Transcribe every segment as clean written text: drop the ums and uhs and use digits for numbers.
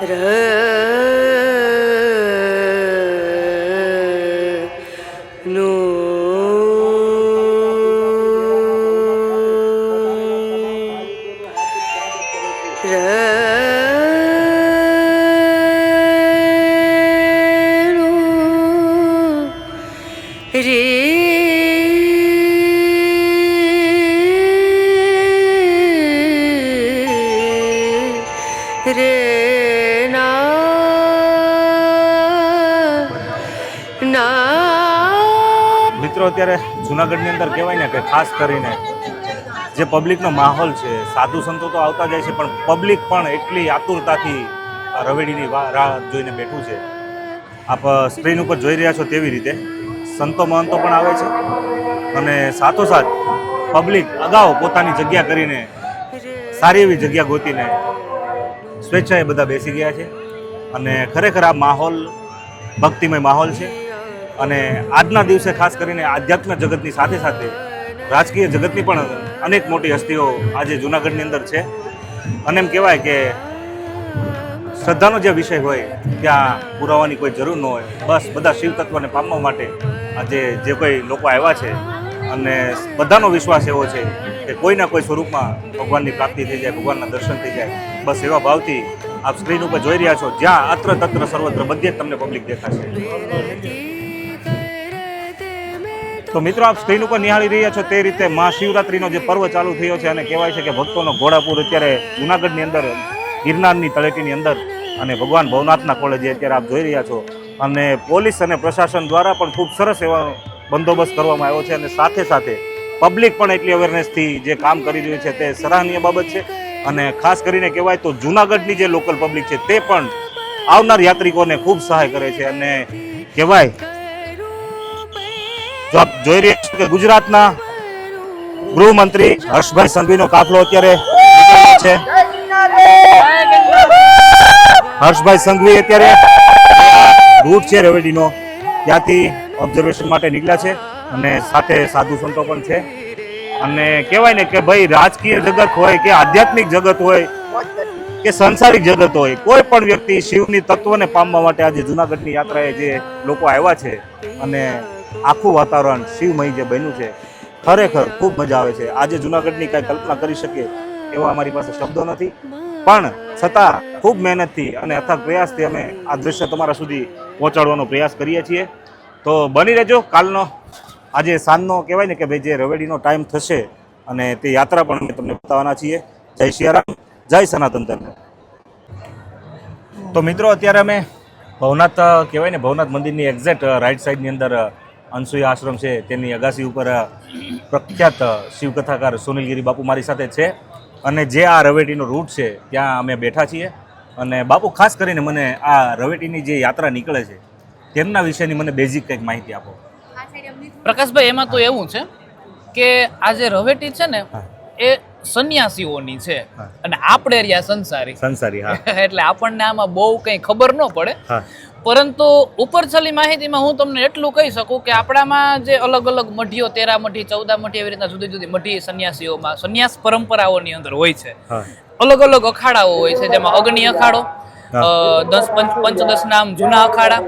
મિત્રો અત્યારે જૂનાગઢની અંદર કહેવાય ને કે ખાસ કરીને જે પબ્લિકનો માહોલ છે, સાધુ સંતો તો આવતા જાય છે પણ પબ્લિક પણ એટલી આતુરતાથી આ રવેડીની રાહ જોઈને બેઠું છે. આપ સ્ક્રીન ઉપર જોઈ રહ્યા છો તેવી રીતે સંતો મહંતો પણ આવે છે અને સાથોસાથ પબ્લિક અગાઉ પોતાની જગ્યા કરીને સારી એવી જગ્યા ગોતીને સ્વેચ્છાએ બધા બેસી ગયા છે અને ખરેખર આ માહોલ ભક્તિમય માહોલ છે. અને આજના દિવસે ખાસ કરીને આધ્યાત્મ જગતની સાથે સાથે રાજકીય જગતની પણ અનેક મોટી હસ્તીઓ આજે જૂનાગઢની અંદર છે. અને એમ કહેવાય કે શ્રદ્ધાનો જે વિષય હોય ત્યાં પુરાવાની કોઈ જરૂર ન હોય, બસ બધા શિવ તત્વને પામવા માટે આજે જે કોઈ લોકો આવ્યા છે અને બધાનો વિશ્વાસ એવો છે કે કોઈના કોઈ સ્વરૂપમાં ભગવાનની પ્રાપ્તિ થઈ જાય, ભગવાનના દર્શન થઈ જાય. બસ એવા ભાવથી આપ સ્ક્રીન ઉપર જોઈ રહ્યા છો, જ્યાં અત્ર તત્ર સર્વત્ર બધે જ તમને પબ્લિક દેખાશે. તો મિત્રો આપ સ્ક્રીન ઉપર નિહાળી રહ્યા છો તે રીતે મહાશિવરાત્રિનો જે પર્વ ચાલુ થયો છે અને કહેવાય છે કે ભક્તોનો ઘોડાપુર અત્યારે જૂનાગઢની અંદર ગિરનારની તળેટીની અંદર અને ભગવાન ભવનાથના કોળે જે અત્યારે આપ જોઈ રહ્યા છો. અને પોલીસ અને પ્રશાસન દ્વારા પણ ખૂબ સરસ એવો બંદોબસ્ત કરવામાં આવ્યો છે અને સાથે સાથે પબ્લિક પણ એટલી અવેરનેસથી જે કામ કરી રહ્યું છે તે સરાહનીય બાબત છે. અને ખાસ કરીને કહેવાય તો જૂનાગઢની જે લોકલ પબ્લિક છે તે પણ આવનાર યાત્રિકોને ખૂબ સહાય કરે છે. અને કહેવાય જો આપ જોઈ રહ્યા છો કે ગુજરાતના ગૃહમંત્રી હર્ષભાઈ સંઘવીનો કાફલો અત્યારે છે. હર્ષભાઈ સંઘવી અત્યારે રૂટ છે રવેડીનો ત્યાંથી ઓબ્ઝર્વેશન માટે નીકળ્યા છે અને સાથે સાધુ સંતો પણ છે. અને કહેવાય ને કે ભાઈ રાજકીય જગત હોય કે આધ્યાત્મિક જગત હોય કે સંસારિક જગત હોય, કોઈ પણ વ્યક્તિ શિવની તત્વને પામવા માટે આજે જૂનાગઢની યાત્રાએ જે લોકો આવ્યા છે અને આખું વાતાવરણ શિવમય જે બન્યું છે, ખરેખર ખૂબ મજા આવે છે. આજે જૂનાગઢની કાંઈ કલ્પના કરી શકીએ એવા અમારી પાસે શબ્દો નથી, પણ છતાં ખૂબ મહેનતથી અને અથાગ પ્રયાસથી અમે આ દૃશ્ય તમારા સુધી પહોંચાડવાનો પ્રયાસ કરીએ છીએ. તો બની રહેજો. કાલનો આજે સાંજનો કહેવાય ને કે ભાઈ જે રવેડીનો ટાઈમ થશે અને તે યાત્રા પણ અમે તમને બતાવવાના છીએ. જય સિયારામ, જય સનાતન ધર્મ. તો મિત્રો અત્યારે અમે ભવનાથ કહેવાય ને ભવનાથ મંદિરની એક્ઝેક્ટ રાઈટ સાઈડની અંદર અનસુયા આશ્રમ છે તેની અગાસી ઉપર પ્રખ્યાત શિવકથાકાર સુનિલગીરી બાપુ મારી સાથે છે અને જે આ રવેટીનો રૂટ છે ત્યાં અમે બેઠા છીએ. અને બાપુ ખાસ કરીને મને આ રવેટીની જે યાત્રા નીકળે છે તેમના વિશેની મને બેઝિક કંઈક માહિતી આપો. પ્રકાશભાઈ, એમાં તો એવું છે કે આ જે રવેટી છે ને એ સંન્યાસીઓની છે અને આપણે રહ્યા સંસારી. એટલે આપણને આમાં બહુ કંઈ ખબર ન પડે, પરંતુ ઉપરછલ્લી માહિતીમાં હું તમને એટલું કહી શકું કે આપણામાં જે અલગ અલગ મઢીઓ, 13 મઢી, 14 મઢી, એવી રીતના જુદી જુદી મઢી સંન્યાસીઓમાં સંન્યાસ પરંપરાઓની અંદર હોય છે. અલગ અલગ અખાડાઓ હોય છે, જેમાં અગ્નિ અખાડો, પંચદશ નામ જૂના અખાડા,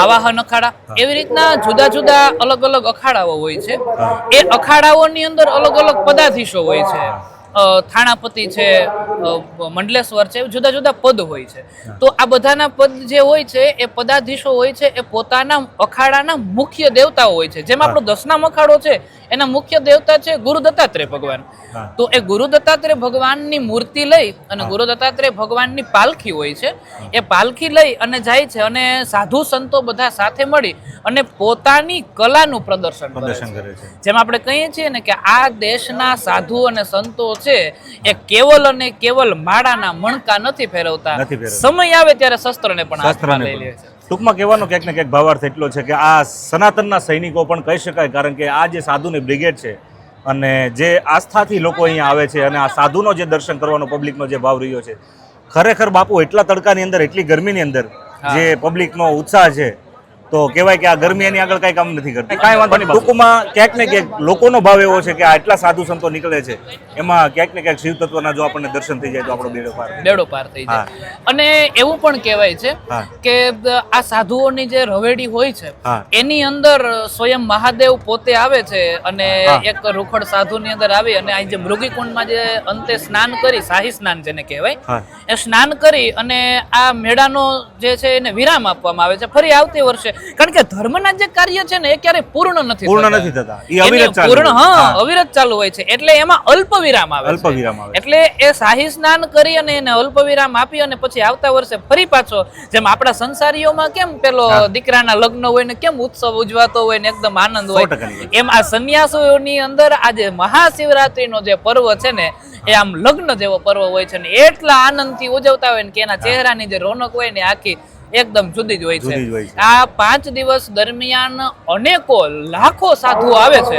આવાહન અખાડા, એવી રીતના જુદા જુદા અલગ અલગ અખાડાઓ હોય છે. એ અખાડાઓની અંદર અલગ અલગ પદાધીશો હોય છે. થાણાપતિ છે, મંડલેશ્વર છે, જુદા જુદા પદ હોય છે. તો આ બધાના પદ જે હોય છે એ પદાધીશો હોય છે એ પોતાના અખાડાના મુખ્ય દેવતાઓ હોય છે. જેમ આપણો 10નામ અખાડો છે એના મુખ્ય દેવતા છે ગુરુ દત્તાત્રેય ભગવાન. તો એ ગુરુ દત્તાત્રેય ભગવાનની મૂર્તિ લઈ અને ગુરુ દત્તાત્રેય ભગવાનની પાલખી હોય છે, એ પાલખી લઈ અને જાય છે અને સાધુ સંતો બધા સાથે મળી અને પોતાની કલાનું પ્રદર્શન કરે છે. જેમ આપણે કહીએ છીએ ને કે આ દેશના સાધુ અને સંતો છે એ કેવલ અને કેવલ માળાના મણકા નથી ફેરવતા, સમય આવે ત્યારે શસ્ત્રને પણ હાથમાં લઈ લે છે. ટૂંકમાં કહેવાનો ક્યાંક ને ક્યાંક ભાવાર્થ એટલો છે કે આ સનાતનના સૈનિકો પણ કહી શકાય, કારણ કે આ જે સાધુની બ્રિગેડ છે અને જે આસ્થાથી લોકો અહીંયા આવે છે અને આ સાધુનો જે દર્શન કરવાનો પબ્લિકનો જે ભાવ રહ્યો છે, ખરેખર બાપુ એટલા તડકાની અંદર, એટલી ગરમીની અંદર જે પબ્લિકનો ઉત્સાહ છે તો કહેવાય કે આ ગરમી એની આગળ કઈ કામ નથી કરતી. કાંઈ વાંધો નહીં બાપુ. ટૂંકમાં ક્યાંક ને ક્યાંક લોકોનો ભાવ એવો છે કે આ એટલા સાધુ સંતો નીકળે છે, એમાં ક્યાંક ને ક્યાંક શિવ તત્વના જો આપણને દર્શન થઈ જાય તો આપણો બેડો પાર થઈ જાય. બેડો પાર થઈ જાય. અને એવું પણ કહેવાય છે હા. કે આ સાધુઓની જે રવેડી હોય છે હા. એની અંદર સ્વયં મહાદેવ પોતે આવે છે અને હા. એક રૂખડ સાધુની અંદર આવી અને આ જે મૃગીકુંડમાં જે અંતે સ્નાન કરી, શાહી સ્નાન જેને કહેવાય, હા. એ સ્નાન કરી અને આ મેળાનો જે છે એને વિરામ આપવામાં આવે છે ફરી આવતી વર્ષે. કારણ કે ધર્મના જે કાર્ય છે ને એ ક્યારેય પૂર્ણ નથી થતા. ઈ અવિરત એની ચાલુ પૂર્ણ હોય. હા અવિરત ચાલુ હોય છે. એટલે એમાં અલ્પ વિરામ આવે અલ્પ છે. વિરામ આવે. એટલે એ શાહી સ્નાન કરી અને એને અલ્પ વિરામ આપી અને પછી આવતા વર્ષે ફરી પાછો, જેમ આપણા સંસારીઓમાં કેમ પેલો દીકરાના લગ્ન હોય ને કેમ ઉત્સવ ઉજવાતો હોય ને એકદમ આનંદ હોય, 100% એમ આ સંન્યાસીઓની અંદર આ જે મહાશિવરાત્રીનો જે પર્વ છે ને એ આમ લગ્ન જેવો પર્વ હોય છે ને એટલા આનંદથી ઉજવતા હોય ને કે એના ચહેરાની જે રોનક હોય ને આખી એકદમ જુદી જ હોય જુદી જ હોય છે. છે. આ 5 દિવસ દરમિયાન અનેકો લાખો સાધુઓ આવે છે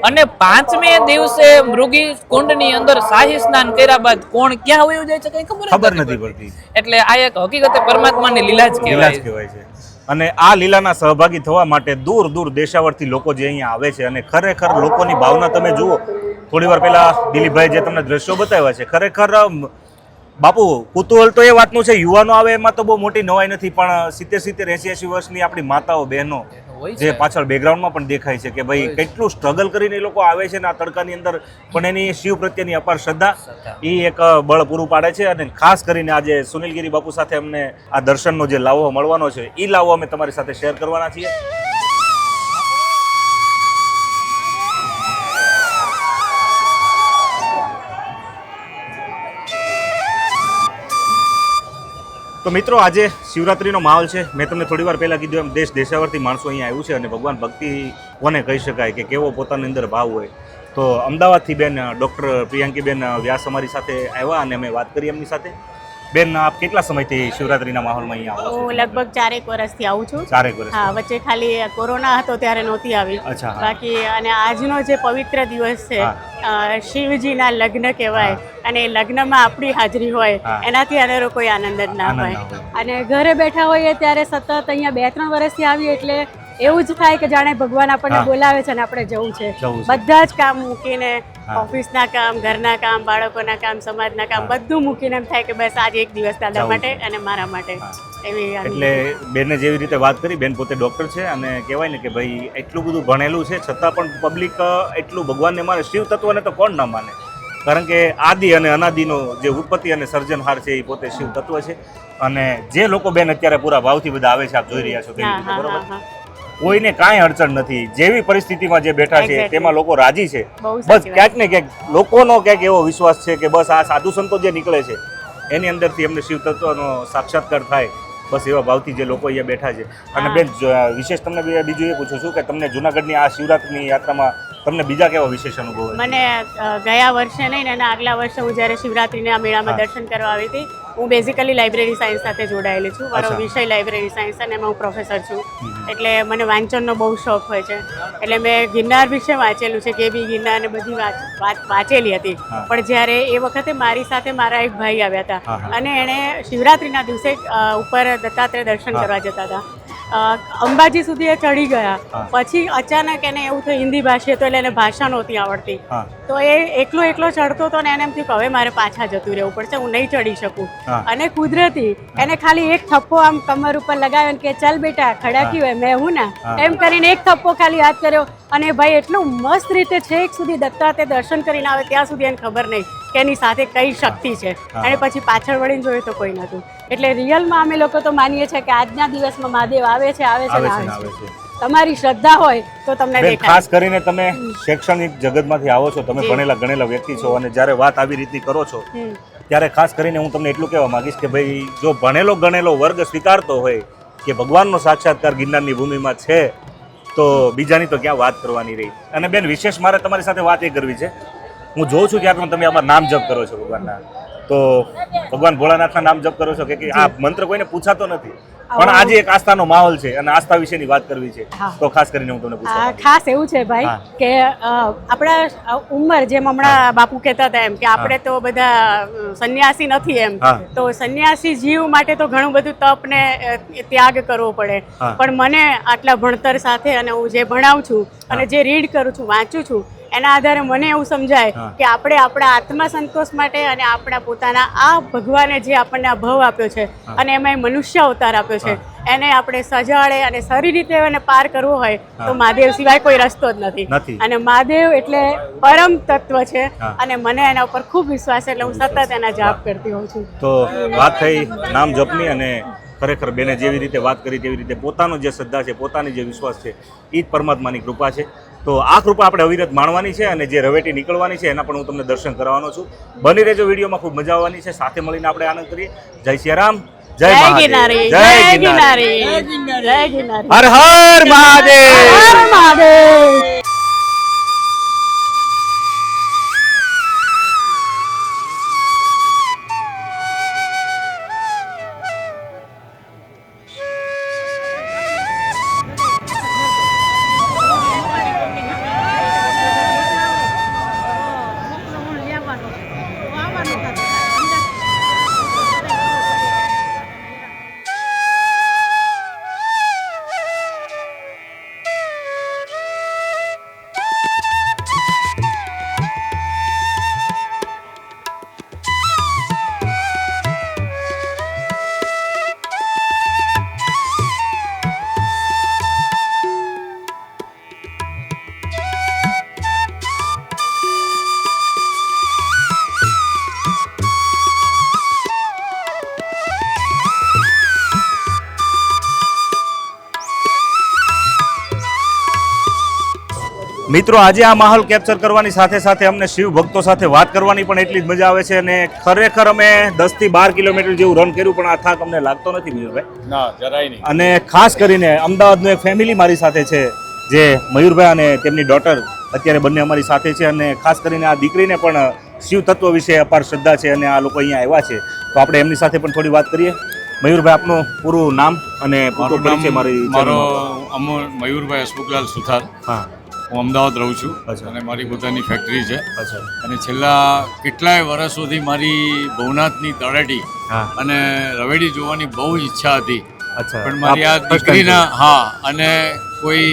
અને 5મે દિવસે મૃગી કુંડની અંદર શાહી સ્નાન કર્યા બાદ કોણ ક્યાં વયું જાય છે કઈ ખબર નથી પડતી. એટલે આ એક હકીકતે પરમાત્માની લીલા જ લીલા જ કહેવાય. કહેવાય છે. અને આ લીલાના સહભાગી થવા માટે દૂર દૂર દેશાવરથી લોકો જે અહીંયા આવે છે અને ખરેખર લોકોની ભાવના તમે જુઓ. થોડી વાર પહેલા દિલીપભાઈ જે તમને દ્રશ્યો બતાવ્યા છે, ખરેખર બાપુ કુતૂહલ તો એ વાતનું છે, યુવાનો આવે એમાં તો બહુ મોટી નવાઈ નથી, પણ 70, 80 વર્ષની આપણી માતાઓ બહેનો હોય જે છે. પાછળ બેકગ્રાઉન્ડમાં પણ દેખાય છે કે ભાઈ કેટલું સ્ટ્રગલ કરીને એ લોકો આવે છે ને આ તડકાની અંદર, પણ એની શિવ પ્રત્યેની અપાર શ્રદ્ધા એ એક બળ પૂરું પાડે છે. અને ખાસ કરીને આજે સુનિલગીરી બાપુ સાથે અમને આ દર્શનનો જે લાવો મળવાનો છે એ લાવો અમે તમારી સાથે શેર કરવાના છીએ. તો મિત્રો આજે શિવરાત્રીનો માહોલ છે. મેં તમને થોડી વાર પહેલાં કીધું એમ દેશ દેશાવરથી માણસો અહીંયા આવ્યું છે અને ભગવાન ભક્તિ કોને કહી શકાય કે કેવો પોતાની અંદર ભાવ હોય. તો અમદાવાદથી બેન ડૉક્ટર પ્રિયાંકીબેન વ્યાસ અમારી સાથે આવ્યા અને અમે વાત કરી એમની સાથે. બેન આપ કેટલા સમયથી શિવરાત્રીના માહોલમાં અહીંયા આવો છો? હું લગભગ 4 વર્ષથી આવું છું. 4 વર્ષ. હા, વચ્ચે ખાલી કોરોના હતો ત્યારે નહોતી આવી. અચ્છા, હા. બાકી અને આજનો જે પવિત્ર દિવસ છે, શિવજીના લગ્ન કહેવાય, અને એ લગ્નમાં આપણી હાજરી હોય હા. એનાથી અનેરો કોઈ આનંદ જ ના આનંદ હોય. ના હોય. અને ઘરે બેઠા હોઈએ ત્યારે સતત અહીંયા 2-3 વર્ષથી આવીએ એટલે એવું જ થાય કે જાણે ભગવાન આપણને હા. બોલાવે છે અને આપણે જવું છે. જવું છે. બધા જ કામ મૂકીને, હા. ઓફિસના કામ, ઘરના કામ, બાળકોના કામ, સમાજના કામ, હા. બધું મૂકીને એમ થાય કે બસ આજે એક દિવસ દાદા જવું માટે છે. અને મારા માટે. હા. એવી આનંદ. એટલે બેને જેવી રીતે વાત કરી, બેન પોતે ડૉક્ટર છે અને કહેવાય ને કે ભાઈ એટલું બધું ભણેલું છે છતાં પણ પબ્લિક એટલું ભગવાનને માને, શિવ તત્વને તો કોણ ના માને, કારણ કે આદિ અને અનાદિનો જે ઉત્પત્તિ અને સર્જનહાર છે એ પોતે શિવ તત્વ છે. અને જે લોકો બેન અત્યારે પૂરા ભાવથી બધા આવે છે, આપ જોઈ રહ્યા છો તેવી હા, રીતે, હા, બરોબર? હા, હા. કોઈને કાંઈ અડચણ નથી, જેવી પરિસ્થિતિમાં જે બેઠા છે Exactly. તેમાં લોકો રાજી છે. બહુ બસ સાચી વાત. ક્યાંક ને ક્યાંક લોકોનો ક્યાંક એવો વિશ્વાસ છે કે બસ આ સાધુ સંતો જે નીકળે છે એની અંદરથી એમને શિવ તત્વનો સાક્ષાત્કાર થાય, બસ એવા ભાવથી જે લોકો અહીંયા બેઠા છે. અને હા. બેન વિશેષ તમને બીજું એ પૂછું છું કે તમને જુનાગઢની આ શિવરાત્રિની યાત્રામાં તમને બીજા કેવા વિશેષ અનુભવ છે? મને ગયા વર્ષે નહીં ને એના આગલા વર્ષે હું જ્યારે શિવરાત્રીના મેળામાં હા. દર્શન કરવા આવી હતી. હું બેઝિકલી લાઇબ્રેરી સાયન્સ સાથે જોડાયેલી છું. મારો અચ્છા. વિષય લાઇબ્રેરી સાયન્સ અને એમાં હું પ્રોફેસર છું. હમ. એટલે મને વાંચનનો બહુ શોખ હોય છે. એટલે મેં ગિરનાર વિશે વાંચેલું છે, કે બી ગિરનાર ને બધી વાત વાંચેલી હતી. હા. પણ જ્યારે એ વખતે મારી સાથે મારા એક ભાઈ આવ્યા હતા હા, હા. અને એણે શિવરાત્રીના દિવસે ઉપર દત્તાત્રેય દર્શન હા. કરવા જતા હતા. અંબાજી સુધી એ ચડી ગયા. હા. પછી અચાનક એને એવું થયું હિન્દી ભાષી હતો એટલે એને ભાષા નહોતી આવડતી. હા. તો એ એકલો ચડતો હતો ને એને એમ થયું કે હવે મારે પાછા જતું રહેવું પડશે, હું નહીં ચડી શકું. હા. અને કુદરતી એને ખાલી એક થપ્પો આમ કમર ઉપર લગાવ્યો ને કે ચાલ બેટા ખડા કી હોય મેં હું હા. ના એમ કરીને એક થપ્પો ખાલી હાથ કર્યો અને ભાઈ એટલું મસ્ત રીતે છેક સુધી દત્તાત્રેય દર્શન કરીને આવે ત્યાં સુધી એને ખબર નહીં કે એની સાથે કઈ શક્તિ છે. હા. અને પછી પાછળ વળીને જોયું તો કોઈ નહોતું. એટલે રિયલમાં અમે લોકો તો માનીએ છીએ કે આજના દિવસમાં મહાદેવ આવે છે આવે છે ને આવે આવે છે. છે. તમારી શ્રદ્ધા હોય તો તમને બેન દેખાય. ખાસ કરીને તમે શૈક્ષણિક જગતમાંથી આવો છો, તમે જી. ભણેલા ગણેલા વ્યક્તિ છો અને જ્યારે વાત આવી રીતની કરો છો હમ. ત્યારે ખાસ કરીને હું તમને એટલું કહેવા માંગીશ કે ભાઈ જો ભણેલો ગણેલો વર્ગ સ્વીકારતો હોય કે ભગવાનનો સાક્ષાત્કાર ગિરનારની ભૂમિમાં છે તો બીજાની તો ક્યાં વાત કરવાની રહી. અને બેન વિશેષ મારે તમારી સાથે વાત એ કરવી છે, હું જોઉં છું ક્યાંક તમે આમાં નામ જપ કરો છો ભગવાનના, તો ભગવાન ભોળાનાથના નામ જપ કરો છો કે આ મંત્ર કોઈને પૂછાતો નથી, પણ આજે એક આસ્થાનો માહોલ છે અને આસ્થા વિશેની વાત કરવી છે હા. તો ખાસ કરીને હું તમને પૂછું ખાસ એવું છે ભાઈ હા. કે આપણા ઉંમર જેમ હમણાં બાપુ કહેતા હતા એમ કે આપણે તો બધા સંન્યાસી નથી એમ હા. તો સંન્યાસી જીવ માટે તો ઘણું બધું તપ ને ત્યાગ કરવો પડે હા. પણ મને આટલા ભણતર સાથે અને હું જે ભણાવું છું અને જે રીડ કરું છું વાંચું છું એના આધારે મને એવું સમજાય હા. કે આપણે આપણા આત્મા સંતોષ માટે અને આપણા પોતાના આ ભગવાને જે આપણને આ ભવ આપ્યો છે અને એમાં મનુષ્ય અવતાર આપ્યો છે એને આપણે સજાડે અને સારી રીતે એને પાર કરવો હોય તો મહાદેવ સિવાય કોઈ રસ્તો જ નથી. નથી અને મહાદેવ એટલે પરમ તત્વ છે હા. અને મને એના ઉપર ખૂબ વિશ્વાસ છે એટલે હું સતત એના જાપ કરતી હોઉં છું. તો વાત થઈ નામ જપની અને ખરેખર બેને જેવી રીતે વાત કરી તેવી રીતે પોતાનો જે શ્રદ્ધા છે પોતાની જે વિશ્વાસ છે એ જ પરમાત્માની કૃપા છે. તો આ કૃપા આપણે અવિરત માણવાની છે અને જે રવેટી નીકળવાની છે એના પણ હું તમને દર્શન કરાવવાનો છું. બની રહેજો વિડીયોમાં, ખૂબ મજા આવવાની છે. સાથે મળીને આપણે આનંદ કરીએ. જય સિયારામ, જય જય મહાદેવ, ગિરનારી, જય જય ગિરનારી, ગિરનારી, જય ગિરનારી. હર હર મહાદેવ. હર મહાદેવ. મિત્રો આજે આ માહોલ કેપ્ચર કરવાની સાથે સાથે અમને શિવ ભક્તો સાથે વાત કરવાની પણ એટલી જ મજા આવે છે અને ખરેખર અમે 10 થી 12 કિલોમીટર જેવું રન કર્યું પણ આ થાક અમને લાગતો નથી મયુરભાઈ. ના જરાય નહીં. અને ખાસ કરીને અમદાવાદનું એક ફેમિલી મારી સાથે છે જે મયુરભાઈ અને તેમની ડોટર અત્યારે બંને અમારી સાથે છે અને ખાસ કરીને આ દીકરીને પણ શિવ તત્વ વિશે અપાર શ્રદ્ધા છે અને આ લોકો અહીંયા આવ્યા છે તો આપણે એમની સાથે પણ થોડી વાત કરીએ. મયુરભાઈ, આપનું પૂરું નામ અને પૂરો પરિચય મારી મારો ચેનલમાં. મયુરભાઈ હસમુખલાલ સુથાર. હા, હું અમદાવાદ રહું છું અચ્છા. અને મારી પોતાની ફેક્ટરી છે અચ્છા. અને છેલ્લા કેટલાય વર્ષોથી મારી ભવનાથની તળેટી હા, અને રવેડી જોવાની બહુ ઈચ્છા હતી અચ્છા. પણ મારી આ first time દીકરીના અને કોઈ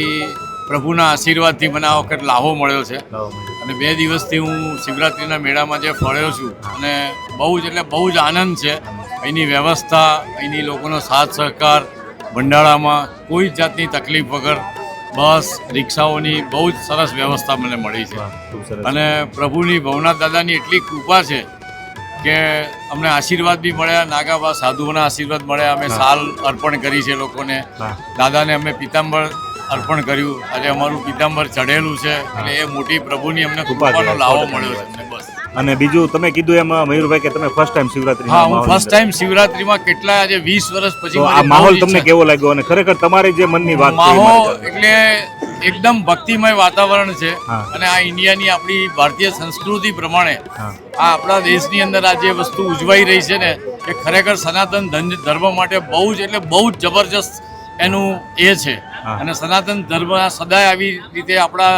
પ્રભુના આશીર્વાદથી મને આ વખત લાહો મળ્યો છે જોયું. અને 2 દિવસથી હું શિવરાત્રિના મેળામાં જે ફળ્યો છું અને બહુ જ એટલે બહુ જ આનંદ છે. અહીંની વ્યવસ્થા, અહીંની લોકોનો સાથ સહકાર, ભંડારામાં કોઈ જ જાતની તકલીફ વગર બસ રિક્ષાઓની બહુ જ સરસ વ્યવસ્થા મને મળી છે. વાહ, ખૂબ સરસ. અને પ્રભુની ભવનાથ દાદાની એટલી કૃપા છે કે અમને આશીર્વાદ બી મળ્યા, નાગાબા સાધુઓના આશીર્વાદ મળ્યા. અમે સાલ અર્પણ કરી છે લોકોને, હા. દાદાને અમે પિતાંબર અર્પણ કર્યું. આજે અમારું પિતાંબર ચઢેલું છે એટલે એ મોટી પ્રભુની અમને કૃપા કૃપાનો છે, લાવો 100% મળ્યો છે અમને. બસ અને બીજું તમે કીધું એમ મયુરભાઈ કે તમે ફર્સ્ટ ટાઈમ શિવરાત્રી હા, હું ફર્સ્ટ ટાઈમ શિવરાત્રીમાં કેટલા આજે 20 વર્ષ પછી તો આ મારી બહુ માહોલ ઈચ્છા તમને છે. કેવો લાગ્યો અને ખરેખર તમારી જે મનની વાત છે એ માહોલ મારી એટલે એકદમ ભક્તિમય વાતાવરણ છે હા. અને આ ઇન્ડિયાની આપણી ભારતીય સંસ્કૃતિ પ્રમાણે હા. આ આપણા દેશની અંદર આ જે વસ્તુ ઉજવાઈ રહી છે ને એ ખરેખર સનાતન ધર્મ માટે બહુ જ એટલે બહુ જ જબરજસ્ત એનું એ છે. હા. અને સનાતન ધર્મ સદાય આવી રીતે આપણા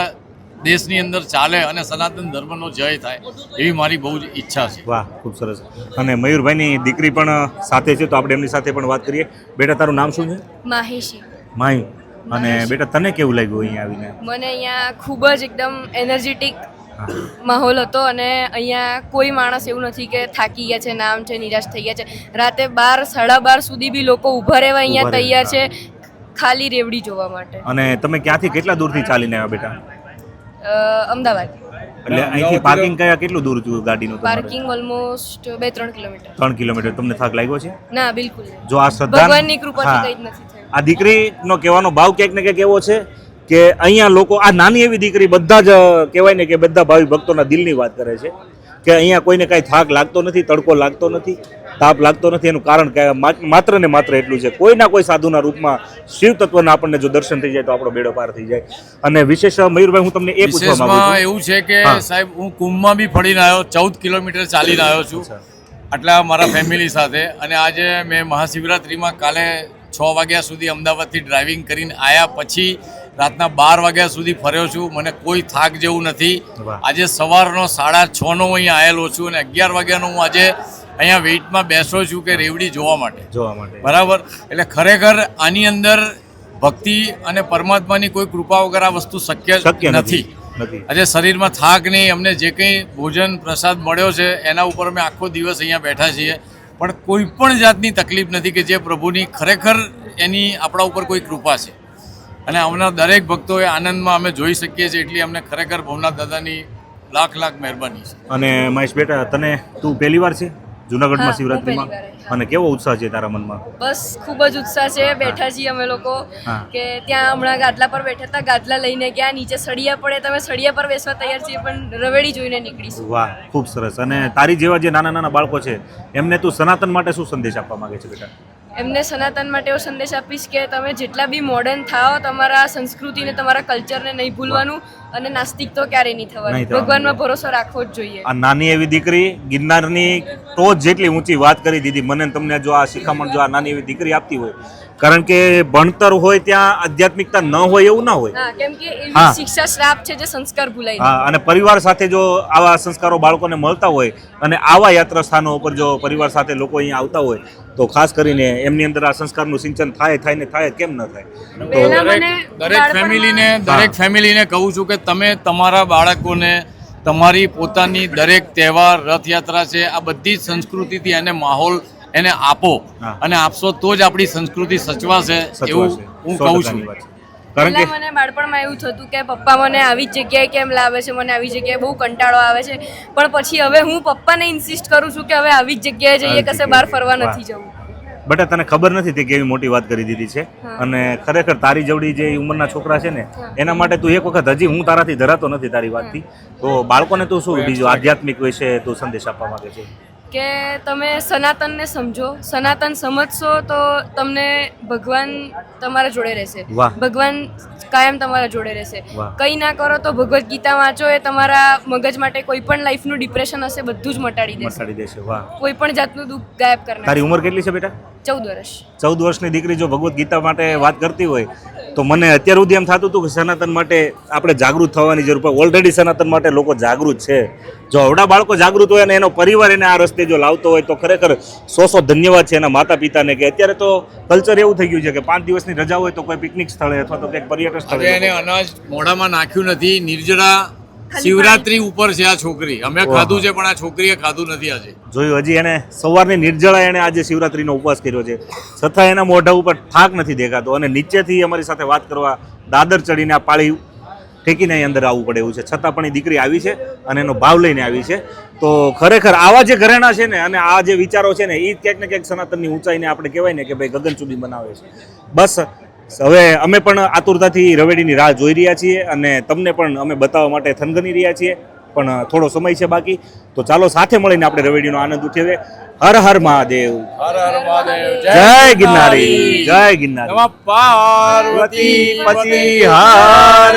દેશની અંદર ચાલે અને સનાતન ધર્મનો જય થાય એવી મારી બહુ જ ઈચ્છા છે. વાહ, ખૂબ સરસ. અને મયુરભાઈની દીકરી પણ સાથે છે તો આપણે એમની સાથે પણ વાત કરીએ. બેટા, તારું નામ શું છે? માહિશી. માહી. અને બેટા, તને કેવું લાગ્યું અહીંયા આવીને? મને અહીંયા ખૂબ જ એકદમ એનર્જેટિક હા. માહોલ હતો અને અહીંયા કોઈ માણસ એવું નથી કે થાકી ગયા છે, નામ છે, નિરાશ થઈ ગયા છે. રાતે 12, 12:30 સુધી બી લોકો ઊભા રહેવા અહીંયા ઊભા તૈયાર રહે, છે ખાલી રેવડી જોવા માટે. અને તમે ક્યાંથી કેટલા દૂરથી ચાલીને આવ્યા બેટા? અમદાવાદ. એટલે અહીંથી પાર્કિંગ કયા કેટલું દૂર હતું ગાડીનું તમારે? Parking almost 2-3 kilometre. 3 કિલોમીટર. તમને થાક લાગ્યો છે? ના, બિલકુલ નહીં. જો આ શ્રદ્ધા ભગવાનની કૃપાથી કંઈ જ નથી થયું. આ દીકરીનો કહેવાનો ભાવ ક્યાંક ને ક્યાંક એવો છે કે અહીંયા લોકો આ નાની એવી દીકરી બધા જ કહેવાય ને કે બધા ભાવિ ભક્તોના દિલની વાત કરે છે કે અહીંયા કોઈને કાંઈ થાક લાગતો નથી, તડકો લાગતો નથી, તાપ લાગતો નથી. એનું કારણ કે માત્ર ને માત્ર એટલું છે, કોઈના કોઈ સાધુના રૂપમાં શિવ તત્વના આપણને જો દર્શન થઈ જાય તો આપણો બેડો પાર થઈ જાય. અને વિશેષ મયુરભાઈ, હું તમને એ પૂછવા માંગુ વિશેષમાં છું. એવું છે કે હા. સાહેબ હું કુંભમાં બી ફરીને આવ્યો, 14 કિલોમીટર ચાલીને આવ્યો છું આટલા મારા ફેમિલી સાથે. અને આજે મેં મહાશિવરાત્રિમાં કાલે 6 વાગ્યા સુધી અમદાવાદથી ડ્રાઇવિંગ કરીને આવ્યા પછી રાતના 12 વાગ્યા સુધી ફર્યો છું. મને કોઈ થાક જેવું નથી. વાહ. આજે સવારનો 6:30નો હું અહીંયા આવેલો છું અને 11 વાગ્યાનો હું આજે અહીંયા વેઇટમાં બેસો છું કે રેવડી જોવા માટે. બરાબર. એટલે ખરેખર આની અંદર ભક્તિ અને પરમાત્માની કોઈ કૃપા વગર આ વસ્તુ શક્ય નથી. આજે શરીરમાં થાક નહીં. અમને જે કંઈ ભોજન પ્રસાદ મળ્યો છે એના ઉપર અમે આખો દિવસ અહીંયા બેઠા છીએ, પણ કોઈ પણ જાતની તકલીફ નથી કે જે પ્રભુની ખરેખર એની આપણા ઉપર કોઈ કૃપા છે. અને આવનાર દરેક ભક્તોએ આનંદમાં અમે જોઈ શકીએ છીએ. એટલી અમને ખરેખર ભવનાથ દાદાની લાખ લાખ મહેરબાની છે. અને મહેશ બેટા, તું પહેલી વાર છે જુનાગઢમાં હા, હું શિવરાત્રીમાં? પહેલી વાર. અને કેવો ઉત્સાહ છે તારા મનમાં? બસ ખૂબ જ ઉત્સાહ છે. બેઠા છીએ અમે લોકો હા. કે ત્યાં હમણાં ગાદલા પર બેઠા હતા, ગાદલા લઈને ગયા, નીચે સળિયા પડે તમે સળિયા પર બેસવા તૈયાર છીએ, પણ રવેડી જોઈને નીકળીશું. વાહ, ખૂબ સરસ. અને તારી જેવા જે નાના નાના બાળકો છે એમને તું સનાતન માટે શું સંદેશ આપવા માંગે છે બેટા? એમને સનાતન માટે એવો સંદેશ આપીશ કે તમે જેટલા બી મોડર્ન થાઓ, તમારા સંસ્કૃતિને તમારા કલ્ચરને નહીં ભૂલવાનું, અને નાસ્તિક તો ક્યારેય નહીં થવાનું. ભગવાનમાં ભરોસો રાખવો જ જોઈએ. આ નાની એવી દીકરી ગિરનારની ટોચ જેટલી ઊંચી વાત કરી દીધી. મને ને તમને જો આ શિખામણ જો આ નાની એવી દીકરી આપતી હોય, કારણ કે ભણતર હોય ત્યાં આધ્યાત્મિકતા ન હોય એવું ના હોય. હા, કેમ કે એવી હા. શિક્ષા શ્રાપ છે જે સંસ્કાર ભૂલાઈ જાય. હા, અને પરિવાર સાથે જો આવા સંસ્કારો બાળકોને મળતા હોય અને આવા યાત્રા સ્થાનો ઉપર જો પરિવાર સાથે લોકો અહીંયા આવતા હોય તો ખાસ કરીને એમની અંદર આ સંસ્કારનું સિંચન થાય કેમ ન થાય? પહેલા મને દરેક ફેમિલીને કહું છું કે તમે તમારા બાળકોને તમારી પોતાની દરેક તહેવાર, રથયાત્રા છે, આ બધી જ સંસ્કૃતિથી એને માહોલ એને આપો. હા. અને આપશો તો જ આપણી સંસ્કૃતિ સચવાશે એવું હું કહું છું. કારણ કે પહેલા મને બાળપણમાં એવું થતું કે પપ્પા મને આવી જ જગ્યાએ કેમ લાવે છે, મને આવી જગ્યાએ બહુ કંટાળો આવે છે, પણ પછી હવે હું પપ્પાને ઇન્સિસ્ટ કરું છું કે હવે આવી જ જગ્યાએ જઈએ, કશે બહાર ફરવા નથી જવું. બેટા, તને ખબર નથી તે કેવી મોટી વાત કરી દીધી છે. અને ખરેખર તારી જેવડી જે ઉંમરના છોકરા છે ને એના માટે તું એક વખત, હજી હું તારાથી ધરાતો નથી તારી વાતથી, તો બાળકોને તું શું બીજું આધ્યાત્મિક વિશે તું સંદેશ આપવા માંગે છે? કે તમે સનાતનને સમજો, સનાતન સમજશો તો તમને ભગવાન તમારા જોડે રહેશે. વાહ. ભગવાન કાયમ તમારા જોડે રહેશે. વાહ. કંઈ ના કરો તો ભગવદ્ ગીતા વાંચો, એ તમારા મગજ માટે કોઈ પણ લાઈફનું ડિપ્રેશન હશે બધું જ મટાડી દેશે. વાહ. કોઈ પણ જાતનું દુઃખ ગાયબ કરનાર. તારી ઉંમર કેટલી છે બેટા? 14 વર્ષ. 14 વર્ષની દીકરી જો ભગવદ્ ગીતા માટે વાત કરતી હોય તો મને અત્યાર સુધી એમ થતું હતું કે સનાતન માટે આપણે જાગૃત થવાની જરૂર પડે. ઓલરેડી સનાતન માટે લોકો જાગૃત છે. જો આવડા બાળકો જાગૃત હોય અને એનો પરિવાર એને આ રસ્તે જો લાવતો હોય તો ખરેખર 100 ધન્યવાદ છે એના માતા પિતાને. કે અત્યારે તો કલ્ચર એવું થઈ ગયું છે કે 5 દિવસની રજા હોય તો કોઈ પિકનિક સ્થળે અથવા તો કંઈક પર્યટન આજે સ્થળે. એને અનાજ મોઢામાં નાખ્યું નથી. નિર્જળા શિવરાત્રી ઉપર છે આ છોકરી. અમે ખાધું છે પણ આ છોકરીએ ખાધું નથી આજે. જોયું, હજી એને સવારની નિર્જળા એને આજે શિવરાત્રીનો ઉપવાસ કર્યો છે, છતાં એના મોઢા ઉપર થાક નથી દેખાતો. અને નીચેથી અમારી સાથે વાત કરવા દાદર ચડીને આ પાળી ઠેકીને અહીં અંદર આવવું પડે એવું છે, છતાં પણ એ દીકરી આવી છે અને એનો ભાવ લઈને આવી છે. તો ખરેખર આવા જે ઘરેણા છે ને અને આ જે વિચારો છે ને એ ક્યાંક ને ક્યાંક સનાતનની ઊંચાઈને આપણે કહેવાય ને કે ભાઈ ગગન સુધી બનાવે છે. બસ હવે અમે પણ આતુરતાથી રવેડીની રાહ જોઈ રહ્યા છીએ અને તમને પણ અમે બતાવવા માટે થનગની રહ્યા છીએ, પણ થોડો સમય છે બાકી. તો ચાલો સાથે મળીને આપણે રવેડીનો આનંદ ઉઠાવીએ. હર હર મહાદેવ, હર હર મહાદેવ, જય ગિરનારી, જય ગિરનારી, નમઃ પાર્વતી પતિ હર